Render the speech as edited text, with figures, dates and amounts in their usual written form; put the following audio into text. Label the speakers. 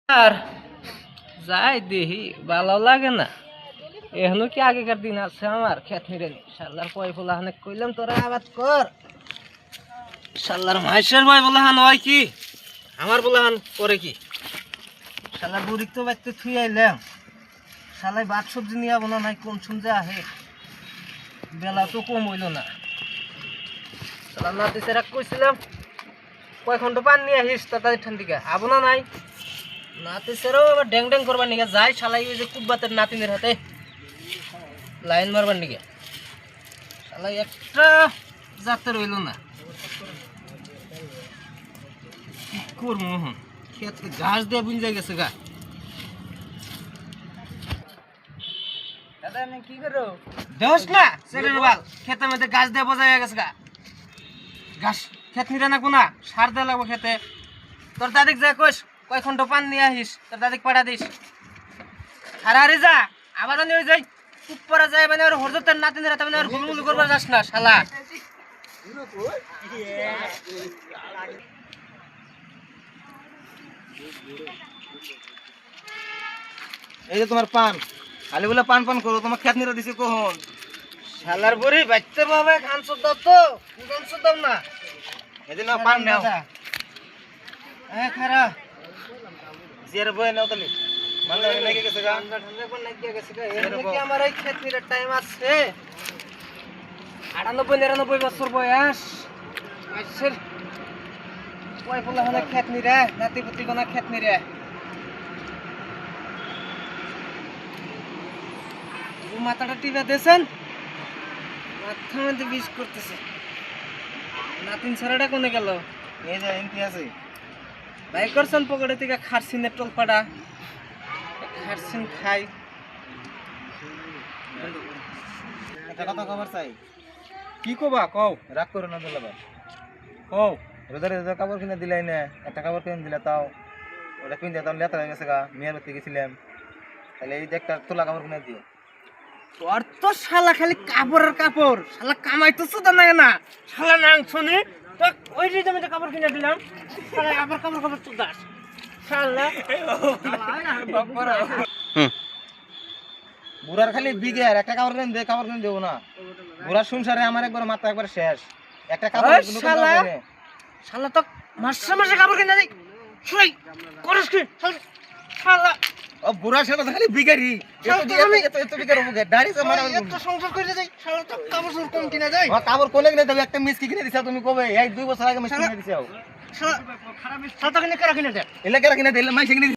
Speaker 1: আর যাই দেখি ভালো লাগে না। এখনো কি আগেকার দিন আছে আমার খেত নিরে নি শাল্লার পয় বলাহানে কইলাম তোরা আবাদ কর। শাল্লার মাইশের ভয় বলাহান হয় কি আমার বলাহান করে কি? শালার বুড়িক তো বাড়িতে থুই আইলাম, শালাই ভাত সবজি নিয়ে আবো না নাই কোন শুনছে আহে, বেলা তো কম হইল না। শালার নাতি সেরা কইছিলাম কয় খন্ড পান নিয়ে আহিস তাড়াতাড়ি ঠান্দিকে আবো না নাই। নাতি সেরাও আবার ড্যাং ড্যাং করবার নিকে যায় শালাই ওই যে কুব্বাতের নাতিনের হাতে লাইন মারবার নিকে শালাই একটা যাতে রইল না। কি করবো খেত ঘাস দিয়ে বুঝে গেছে গা। দাদা কি করো দোষ না সেটা বাল খেতের মধ্যে গাছ দিয়ে বোঝা গেছে গা। ঘাস খেত নিরে না কোনা সার দেওয়া লাগবো খেতে। তোর দাদিক যা কইস কয় খন্ড পান নিয়ে আহিস তোর দাদিক পাঠা দিস। আরে যা আবার ওই যাই খুব পরা যায় মানে ওর হরজতের নাতিনের হাতে মানে ওর হুলমুল করবার যাস না শালা।
Speaker 2: এই যে তোমার পান খালি বলে পান পান করো, তোমার খেত নিরা দিছে কখন?
Speaker 1: শালার বুড়ি বাইতে বাবা খান সদ দাও তো খান সদ দাও না
Speaker 2: এদিন না পান নাও
Speaker 1: হ্যাঁ খারা
Speaker 2: জিয়ার বই নাও তাহলে মান্দা নাকি গেছে গা
Speaker 1: ঠান্ডা কোন নাকি গেছে গা। এর কি আমার এই খেত নিরে টাইম আছে 98-99 বছর বয়স আইছের কয় বলা হলে খেত নিরে নাতি পুতি কোনা খেত নিরে মাথাটা টিপে দিয়েছেন মাথা মধ্যে বিষ করতেছে। নাতিন ছাড়াটা কোনে গেল?
Speaker 2: এই যে এনকি আছে
Speaker 1: ভাই করছেন পকেটে থেকে খারসিনের টলপাটা খারসিন খাই।
Speaker 2: একটা কথা খবর চাই।
Speaker 1: কি কবা কও?
Speaker 2: রাগ করো না দিলাবা
Speaker 1: কও
Speaker 2: রোজার রোজার কাপড় কিনে দিলাই না, একটা কাপড় কিনে দিলে তাও ওটা কিনে তাও লেতা হয়ে গেছে গা। মেয়ের বাড়িতে গেছিলাম, তাহলে এই যে একটা তোলা কাপড় কিনে দিও।
Speaker 1: তোর তো শালা খালি কাপড়ের কাপড় শালা কামাইতেছ তো না শালা নাং শুনি তো ওই যে আমি কাপড় কিনে দিলাম শালা আবার কাপড় কাপড় তো দাস শালা
Speaker 2: বুড়ার খালি বিঘে আর একটা কাপড় কিনে দে, কাপড় কিনে দেবো না। বুড়ার সংসারে আমার একবার মাথা একবার শেষ। একটা কাপড়
Speaker 1: ওই শালা শালা তো মাসে মাসে কাপড় কিনে দেই শুই করিস কি শালা।
Speaker 2: ও বুড়া সেটা তো খালি বিঘারি এত বিঘার মুখে দাঁড়িয়ে মারা
Speaker 1: এত সংসার করে যাই শালা তো কাপড় চোপড় কম কিনে দেয়।
Speaker 2: কাপড় কোনে কিনে দেবে? একটা মিস্কি কিনে দিছা তুমি কবে? এই 2 বছর আগে মিস্কি কিনে দিছো।
Speaker 1: শালা শালা তো কিনে কারা কিনে দেয়
Speaker 2: এলাকার কিনে দিলে মাইসে কিনে